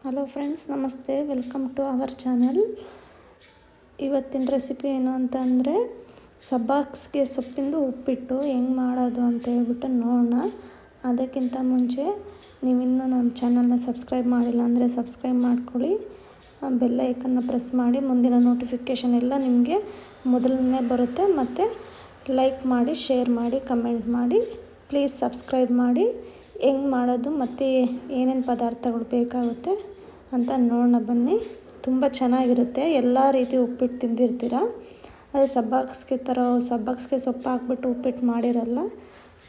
Hello friends, ನಮಸ್ತೆ. Welcome to our channel. ಇವತ್ತಿನ recipe ಏನು ಅಂತ ಅಂದರೆ ಸಬ್ಬಾಕ್ಸ್ಗೆ ಸೊಪ್ಪಿಂದು ಉಪ್ಪಿಟ್ಟು ಹೆಂಗೆ ಮಾಡೋದು ಅಂತ ಹೇಳ್ಬಿಟ್ಟು ನೋಡೋಣ. ಅದಕ್ಕಿಂತ ಮುಂಚೆ ನೀವಿನ್ನೂ ನಮ್ಮ ಚಾನಲ್ನ ಸಬ್ಸ್ಕ್ರೈಬ್ ಮಾಡಿಲ್ಲ ಅಂದರೆ ಸಬ್ಸ್ಕ್ರೈಬ್ ಮಾಡ್ಕೊಳ್ಳಿ, ಬೆಲ್ ಐಕನ್ನ ಪ್ರೆಸ್ ಮಾಡಿ. ಮುಂದಿನ ನೋಟಿಫಿಕೇಷನ್ ಎಲ್ಲ ನಿಮಗೆ ಮೊದಲನೇ ಬರುತ್ತೆ. ಮತ್ತು ಲೈಕ್ ಮಾಡಿ, ಶೇರ್ ಮಾಡಿ, ಕಮೆಂಟ್ ಮಾಡಿ. ಪ್ಲೀಸ್ ಸಬ್ಸ್ಕ್ರೈಬ್ ಮಾಡಿ. ಹೆಂಗೆ ಮಾಡೋದು ಮತ್ತು ಏನೇನು ಪದಾರ್ಥಗಳು ಬೇಕಾಗುತ್ತೆ ಅಂತ ನೋಡೋಣ ಬನ್ನಿ. ತುಂಬ ಚೆನ್ನಾಗಿರುತ್ತೆ. ಎಲ್ಲ ರೀತಿ ಉಪ್ಪಿಟ್ಟು ತಿಂದಿರ್ತೀರ. ಅದೇ ಸಬ್ಬಾಕ್ಸ್ಗೆ ಸೊಪ್ಪು ಹಾಕ್ಬಿಟ್ಟು ಉಪ್ಪಿಟ್ಟು ಮಾಡಿರಲ್ಲ.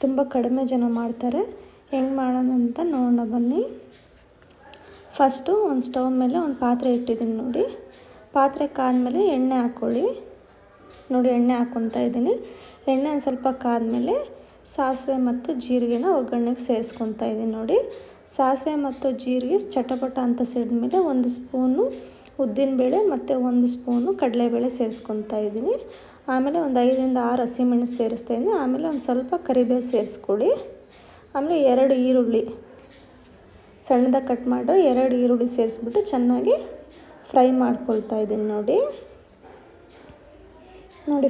ತುಂಬ ಕಡಿಮೆ ಜನ ಮಾಡ್ತಾರೆ. ಹೆಂಗೆ ಮಾಡೋಣ ಅಂತ ನೋಡೋಣ ಬನ್ನಿ. ಫಸ್ಟು ಒಂದು ಸ್ಟವ್ ಮೇಲೆ ಒಂದು ಪಾತ್ರೆ ಇಟ್ಟಿದ್ದೀನಿ ನೋಡಿ. ಪಾತ್ರೆ ಕಾದ್ಮೇಲೆ ಎಣ್ಣೆ ಹಾಕ್ಕೊಳ್ಳಿ ನೋಡಿ. ಎಣ್ಣೆ ಹಾಕ್ಕೊತಾ ಇದ್ದೀನಿ. ಎಣ್ಣೆ ಒಂದು ಸ್ವಲ್ಪ ಕಾದ್ಮೇಲೆ ಸಾಸಿವೆ ಮತ್ತು ಜೀರಿಗೆನ ಒಗ್ಗರಣೆಗೆ ಸೇರಿಸ್ಕೊತಾ ಇದ್ದೀನಿ ನೋಡಿ. ಸಾಸಿವೆ ಮತ್ತು ಜೀರಿಗೆ ಚಟಪಟ ಅಂತ ಸಿಡಿದ್ಮೇಲೆ 1 ಸ್ಪೂನು ಉದ್ದಿನಬೇಳೆ ಮತ್ತು 1 ಸ್ಪೂನು ಕಡಲೆಬೇಳೆ ಸೇರಿಸ್ಕೊತಾ ಇದ್ದೀನಿ. ಆಮೇಲೆ ಒಂದು 5ರಿಂದ 6 ಹಸಿಮೆಣಸು ಸೇರಿಸ್ತಾ ಇದ್ದೀನಿ. ಆಮೇಲೆ ಒಂದು ಸ್ವಲ್ಪ ಕರಿಬೇವು ಸೇರಿಸ್ಕೊಳ್ಳಿ. ಆಮೇಲೆ 2 ಈರುಳ್ಳಿ ಸಣ್ಣದಾಗಿ ಕಟ್ ಮಾಡಿರೋ 2 ಈರುಳ್ಳಿ ಸೇರಿಸ್ಬಿಟ್ಟು ಚೆನ್ನಾಗಿ ಫ್ರೈ ಮಾಡ್ಕೊಳ್ತಾ ಇದ್ದೀನಿ ನೋಡಿ.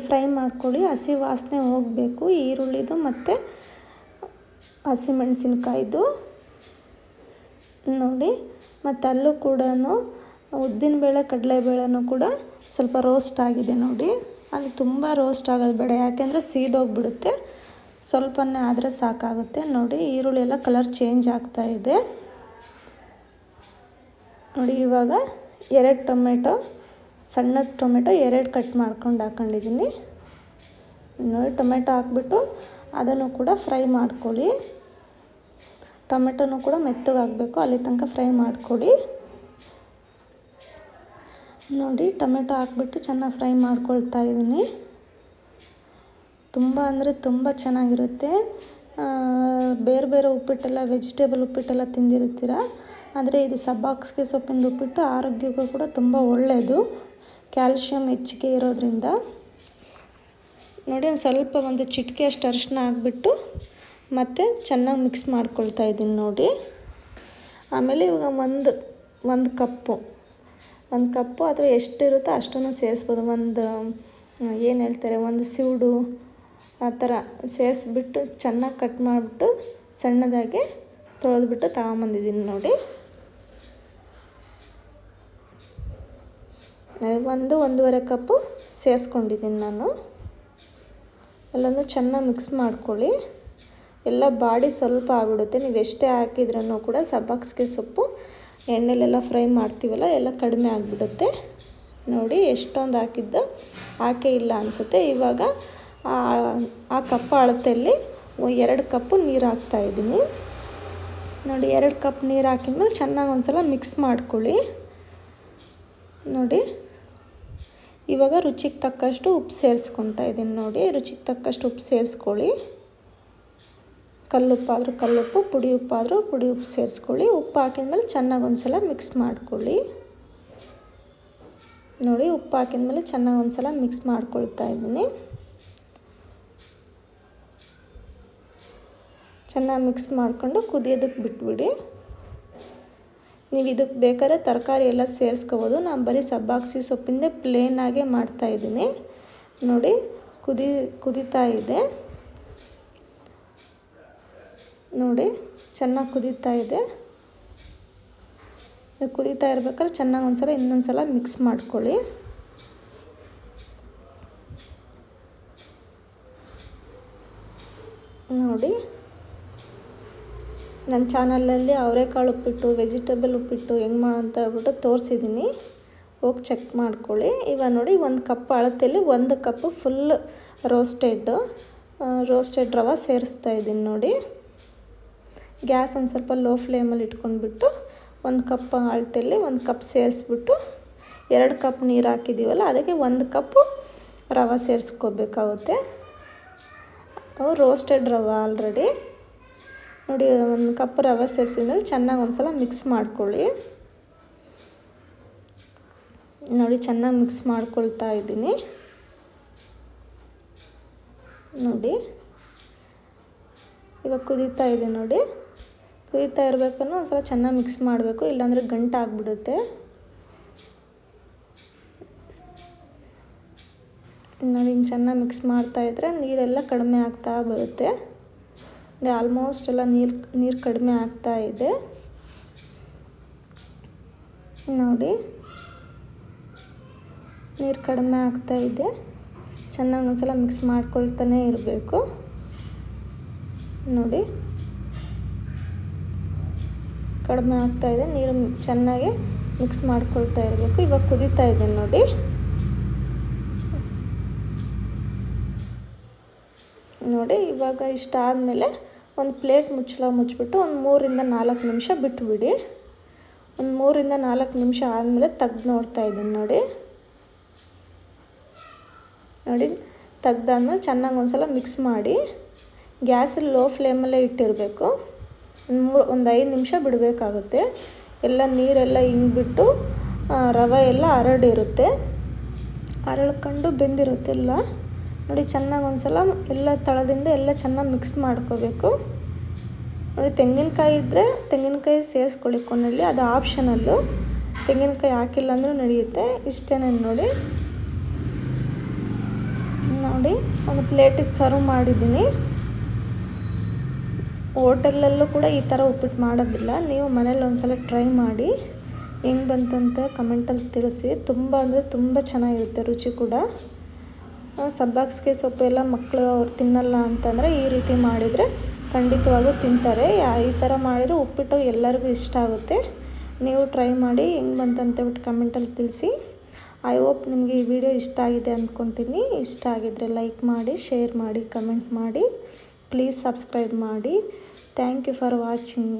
ಫ್ರೈ ಮಾಡ್ಕೊಳ್ಳಿ. ಹಸಿ ವಾಸನೆ ಹೋಗಬೇಕು ಈರುಳ್ಳಿದು ಮತ್ತು ಹಸಿಮೆಣಸಿನ್ಕಾಯ್ದು ನೋಡಿ. ಮತ್ತು ಅಲ್ಲೂ ಕೂಡ ಉದ್ದಿನಬೇಳೆ ಕಡಲೆಬೇಳೆನೂ ಕೂಡ ಸ್ವಲ್ಪ ರೋಸ್ಟ್ ಆಗಿದೆ ನೋಡಿ. ಅದು ತುಂಬ ರೋಸ್ಟ್ ಆಗೋದು ಬೇಡ, ಯಾಕೆಂದರೆ ಸೀದೋಗಿಬಿಡುತ್ತೆ. ಸ್ವಲ್ಪನೇ ಆದರೆ ಸಾಕಾಗುತ್ತೆ ನೋಡಿ. ಈರುಳ್ಳಿ ಎಲ್ಲ ಕಲರ್ ಚೇಂಜ್ ಆಗ್ತಾ ಇದೆ ನೋಡಿ. ಇವಾಗ 2 ಟೊಮೆಟೊ, ಸಣ್ಣ ಟೊಮೆಟೊ 2 ಕಟ್ ಮಾಡ್ಕೊಂಡು ಹಾಕ್ಕೊಂಡಿದ್ದೀನಿ ನೋಡಿ. ಟೊಮೆಟೊ ಹಾಕ್ಬಿಟ್ಟು ಅದನ್ನು ಕೂಡ ಫ್ರೈ ಮಾಡ್ಕೊಳ್ಳಿ. ಟೊಮೆಟೊನೂ ಕೂಡ ಮೆತ್ತಗೆ ಹಾಕಬೇಕು, ಅಲ್ಲಿ ತನಕ ಫ್ರೈ ಮಾಡ್ಕೊಳ್ಳಿ ನೋಡಿ. ಟೊಮೆಟೊ ಹಾಕ್ಬಿಟ್ಟು ಚೆನ್ನಾಗಿ ಫ್ರೈ ಮಾಡ್ಕೊಳ್ತಾ ಇದ್ದೀನಿ. ತುಂಬ ಅಂದರೆ ತುಂಬ ಚೆನ್ನಾಗಿರುತ್ತೆ. ಬೇರೆ ಬೇರೆ ಉಪ್ಪಿಟ್ಟೆಲ್ಲ ವೆಜಿಟೇಬಲ್ ಉಪ್ಪಿಟ್ಟೆಲ್ಲ ತಿಂದಿರ್ತೀರ, ಆದರೆ ಇದು ಸಬ್ಬಾಕ್ಸ್ಗೆ ಸೊಪ್ಪಿಂದು ಉಪ್ಪಿಟ್ಟು ಆರೋಗ್ಯಕ್ಕೂ ಕೂಡ ತುಂಬ ಒಳ್ಳೆಯದು. ಕ್ಯಾಲ್ಶಿಯಂ ಹೆಚ್ಚಿಗೆ ಇರೋದ್ರಿಂದ ನೋಡಿ. ಒಂದು ಚಿಟಿಕೆ ಅಷ್ಟು ಅರಿಶಿನ ಹಾಕ್ಬಿಟ್ಟು ಮತ್ತು ಚೆನ್ನಾಗಿ ಮಿಕ್ಸ್ ಮಾಡ್ಕೊಳ್ತಾ ಇದ್ದೀನಿ ನೋಡಿ. ಆಮೇಲೆ ಇವಾಗ ಒಂದು ಕಪ್ಪು ಅಥವಾ ಎಷ್ಟಿರುತ್ತೋ ಅಷ್ಟನ್ನು ಸೇರಿಸ್ಬೋದು. ಒಂದು ಸಿವುಡು ಆ ಥರ ಸೇರಿಸ್ಬಿಟ್ಟು ಚೆನ್ನಾಗಿ ಕಟ್ ಮಾಡಿಬಿಟ್ಟು ಸಣ್ಣದಾಗಿ ತೊಳೆದ್ಬಿಟ್ಟು ತಗೊಂಬಂದಿದ್ದೀನಿ ನೋಡಿ. 1-1.5 ಕಪ್ಪು ಸೇರಿಸ್ಕೊಂಡಿದ್ದೀನಿ ನಾನು. ಎಲ್ಲನೂ ಚೆನ್ನಾಗಿ ಮಿಕ್ಸ್ ಮಾಡ್ಕೊಳ್ಳಿ. ಎಲ್ಲ ಬಾಡಿ ಸ್ವಲ್ಪ ಆಗಿಬಿಡುತ್ತೆ. ನೀವು ಎಷ್ಟೇ ಹಾಕಿದ್ರೂ ಕೂಡ ಸಬ್ಬಾಕ್ಸ್ಗೆ ಸೊಪ್ಪು ಎಣ್ಣೆಲೆಲ್ಲ ಫ್ರೈ ಮಾಡ್ತೀವಲ್ಲ, ಎಲ್ಲ ಕಡಿಮೆ ಆಗಿಬಿಡುತ್ತೆ ನೋಡಿ. ಎಷ್ಟೊಂದು ಹಾಕೇ ಇಲ್ಲ ಅನಿಸುತ್ತೆ. ಇವಾಗ ಆ ಕಪ್ ಅಳತೆಯಲ್ಲಿ 2 ಕಪ್ಪು ನೀರು ಹಾಕ್ತಾಯಿದ್ದೀನಿ ನೋಡಿ. 2 ಕಪ್ ನೀರು ಹಾಕಿದ್ಮೇಲೆ ಚೆನ್ನಾಗಿ ಒಂದು ಸಲ ಮಿಕ್ಸ್ ಮಾಡ್ಕೊಳ್ಳಿ ನೋಡಿ. ಇವಾಗ ರುಚಿಗೆ ತಕ್ಕಷ್ಟು ಉಪ್ಪು ಸೇರಿಸ್ಕೊತಾ ಇದ್ದೀನಿ ನೋಡಿ. ರುಚಿಗೆ ತಕ್ಕಷ್ಟು ಉಪ್ಪು ಸೇರಿಸ್ಕೊಳ್ಳಿ. ಕಲ್ಲುಪ್ಪಾದರೂ ಕಲ್ಲುಪ್ಪು, ಪುಡಿ ಉಪ್ಪಾದರೂ ಪುಡಿ ಉಪ್ಪು ಸೇರಿಸ್ಕೊಳ್ಳಿ. ಉಪ್ಪು ಹಾಕಿದ್ಮೇಲೆ ಚೆನ್ನಾಗಿ ಒಂದು ಸಲ ಮಿಕ್ಸ್ ಮಾಡ್ಕೊಳ್ಳಿ ನೋಡಿ. ಉಪ್ಪು ಹಾಕಿದ್ಮೇಲೆ ಚೆನ್ನಾಗಿ ಒಂದು ಸಲ ಮಿಕ್ಸ್ ಮಾಡ್ಕೊಳ್ತಾ ಇದ್ದೀನಿ. ಚೆನ್ನಾಗಿ ಮಿಕ್ಸ್ ಮಾಡಿಕೊಂಡು ಕುದಿಯೋದಕ್ಕೆ ಬಿಟ್ಬಿಡಿ. ನೀವು ಇದಕ್ಕೆ ಬೇಕಾದ್ರೆ ತರಕಾರಿ ಎಲ್ಲ ಸೇರಿಸ್ಕೋಬೋದು. ನಾನು ಬರೀ ಸಬ್ಬಾಕ್ಸಿ ಸೊಪ್ಪಿಂದ ಪ್ಲೇನಾಗೆ ಮಾಡ್ತಾಯಿದ್ದೀನಿ ನೋಡಿ. ಕುದೀತಾ ಇದೆ ನೋಡಿ. ಚೆನ್ನಾಗಿ ಕುದೀತಾ ಇದೆ. ಕುದೀತಾ ಇರ್ಬೇಕಾದ್ರೆ ಚೆನ್ನಾಗಿ ಇನ್ನೊಂದು ಸಲ ಮಿಕ್ಸ್ ಮಾಡ್ಕೊಳ್ಳಿ ನೋಡಿ. ನನ್ನ ಚಾನಲಲ್ಲಿ ಅವರೆಕಾಳು ಉಪ್ಪಿಟ್ಟು, ವೆಜಿಟೇಬಲ್ ಉಪ್ಪಿಟ್ಟು ಹೆಂಗೆ ಮಾಡೋಂತ ಹೇಳ್ಬಿಟ್ಟು ತೋರಿಸಿದ್ದೀನಿ, ಹೋಗಿ ಚೆಕ್ ಮಾಡ್ಕೊಳ್ಳಿ. ಇವಾಗ ನೋಡಿ 1 ಕಪ್ ಅಳತೆಯಲ್ಲಿ 1 ಕಪ್ಪು ಫುಲ್ ರೋಸ್ಟೆಡ್ ರವೆ ಸೇರಿಸ್ತಾ ಇದ್ದೀನಿ ನೋಡಿ. ಗ್ಯಾಸ್ ಒಂದು ಸ್ವಲ್ಪ ಲೋ ಫ್ಲೇಮಲ್ಲಿ ಇಟ್ಕೊಂಡ್ಬಿಟ್ಟು 1 ಕಪ್ ಅಳತೆಯಲ್ಲಿ 1 ಕಪ್ ಸೇರಿಸ್ಬಿಟ್ಟು 2 ಕಪ್ ನೀರು ಹಾಕಿದ್ದೀವಲ್ಲ, ಅದಕ್ಕೆ 1 ಕಪ್ಪು ರವೆ ಸೇರಿಸ್ಕೋಬೇಕಾಗುತ್ತೆ. ರೋಸ್ಟೆಡ್ ರವೆ ಆಲ್ರೆಡಿ ನೋಡಿ. 1 ಕಪ್ ರವೆ ಸೇರಿಸಿದ್ಮೇಲೆ ಚೆನ್ನಾಗಿ ಒಂದು ಸಲ ಮಿಕ್ಸ್ ಮಾಡ್ಕೊಳ್ಳಿ ನೋಡಿ. ಚೆನ್ನಾಗಿ ಮಿಕ್ಸ್ ಮಾಡ್ಕೊಳ್ತಾ ಇದ್ದೀನಿ ನೋಡಿ. ಇವಾಗ ಕುದೀತಾ ಇದೆ ನೋಡಿ. ಕುದೀತಾ ಇರಬೇಕನ್ನು ಒಂದು ಸಲ ಚೆನ್ನಾಗಿ ಮಿಕ್ಸ್ ಮಾಡಬೇಕು, ಇಲ್ಲಾಂದರೆ ಗಂಟಾಗ್ಬಿಡುತ್ತೆ. ನೋಡಿ ಹಿಂಗೆ ಚೆನ್ನಾಗಿ ಮಿಕ್ಸ್ ಮಾಡ್ತಾಯಿದ್ರೆ ನೀರೆಲ್ಲ ಕಡಿಮೆ ಆಗ್ತಾ ಬರುತ್ತೆ. ಆಲ್ಮೋಸ್ಟ್ ಎಲ್ಲ ನೀರು ಕಡಿಮೆ ಆಗ್ತಾ ಇದೆ ನೋಡಿ. ನೀರು ಕಡಿಮೆ ಆಗ್ತಾ ಇದೆ. ಚೆನ್ನಾಗಿ ಒಂದ್ಸಲ ಮಿಕ್ಸ್ ಮಾಡ್ಕೊಳ್ತಾನೆ ಇರಬೇಕು ನೋಡಿ. ಕಡಿಮೆ ಆಗ್ತಾ ಇದೆ, ನೀರು ಚೆನ್ನಾಗಿ ಮಿಕ್ಸ್ ಮಾಡ್ಕೊಳ್ತಾ ಇರಬೇಕು. ಇವಾಗ ಕುದೀತಾ ಇದೆ ನೋಡಿ. ನೋಡಿ ಇವಾಗ ಇಷ್ಟ ಆದಮೇಲೆ ಒಂದು ಪ್ಲೇಟ್ ಮುಚ್ಚಿಬಿಟ್ಟು ಒಂದು 3-4 ನಿಮಿಷ ಬಿಟ್ಟುಬಿಡಿ. ಒಂದು 3-4 ನಿಮಿಷ ಆದಮೇಲೆ ತೆಗ್ದು ನೋಡ್ತಾ ಇದ್ದೀನಿ ನೋಡಿ. ತೆಗ್ದಾದ್ಮೇಲೆ ಚೆನ್ನಾಗಿ ಒಂದು ಸಲ ಮಿಕ್ಸ್ ಮಾಡಿ ಗ್ಯಾಸಲ್ಲಿ ಲೋ ಫ್ಲೇಮಲ್ಲೇ ಇಟ್ಟಿರಬೇಕು. ಒಂದು 5 ನಿಮಿಷ ಬಿಡಬೇಕಾಗುತ್ತೆ. ಎಲ್ಲ ನೀರೆಲ್ಲ ಹಿಂಗಿಬಿಟ್ಟು ರವೆ ಎಲ್ಲ ಹರಡಿರುತ್ತೆ, ಹರಳ್ಕೊಂಡು ಬೆಂದಿರುತ್ತೆ ಎಲ್ಲ ನೋಡಿ. ಚೆನ್ನಾಗಿ ಒಂದು ಸಲ ಎಲ್ಲ ತಳದಿಂದ ಎಲ್ಲ ಚೆನ್ನಾಗಿ ಮಿಕ್ಸ್ ಮಾಡ್ಕೋಬೇಕು ನೋಡಿ. ತೆಂಗಿನಕಾಯಿ ಇದ್ದರೆ ತೆಂಗಿನಕಾಯಿ ಸೇರಿಸ್ಕೊಳ್ಳಿ ಕೊನೆಯಲ್ಲಿ, ಅದು ಆಪ್ಷನಲ್ಲು. ತೆಂಗಿನಕಾಯಿ ಹಾಕಿಲ್ಲ ಅಂದರೂ ನಡೆಯುತ್ತೆ. ಇಷ್ಟೇ ನೋಡಿ. ಒಂದು ಪ್ಲೇಟಿಗೆ ಸರ್ವ್ ಮಾಡಿದ್ದೀನಿ. ಹೋಟೆಲಲ್ಲೂ ಕೂಡ ಈ ಥರ ಉಪ್ಪಿಟ್ಟು ಮಾಡೋದಿಲ್ಲ. ನೀವು ಮನೇಲಿ ಒಂದು ಸಲ ಟ್ರೈ ಮಾಡಿ, ಹೆಂಗೆ ಬಂತು ಅಂತ ಕಮೆಂಟಲ್ಲಿ ತಿಳಿಸಿ. ತುಂಬ ಅಂದರೆ ತುಂಬ ಚೆನ್ನಾಗಿರುತ್ತೆ ರುಚಿ ಕೂಡ. ಸಬ್ಬಾಕ್ಸಿಗೆ ಸೊಪ್ಪು ಎಲ್ಲ ಮಕ್ಕಳು ಅವ್ರು ತಿನ್ನಲ್ಲ ಅಂತಂದರೆ ಈ ರೀತಿ ಮಾಡಿದರೆ ಖಂಡಿತವಾಗೂ ತಿಂತಾರೆ. ಈ ಥರ ಮಾಡಿದರೆ ಉಪ್ಪಿಟ್ಟು ಎಲ್ಲರಿಗೂ ಇಷ್ಟ ಆಗುತ್ತೆ. ನೀವು ಟ್ರೈ ಮಾಡಿ, ಹೆಂಗೆ ಬಂತು ಅಂತೇಳ್ಬಿಟ್ಟು ಕಮೆಂಟಲ್ಲಿ ತಿಳಿಸಿ. ಐ ಹೋಪ್ ನಿಮಗೆ ಈ ವಿಡಿಯೋ ಇಷ್ಟ ಆಗಿದೆ ಅಂದ್ಕೊತೀನಿ. ಇಷ್ಟ ಆಗಿದ್ದರೆ ಲೈಕ್ ಮಾಡಿ, ಶೇರ್ ಮಾಡಿ, ಕಮೆಂಟ್ ಮಾಡಿ. ಪ್ಲೀಸ್ ಸಬ್ಸ್ಕ್ರೈಬ್ ಮಾಡಿ. Thank you for watching.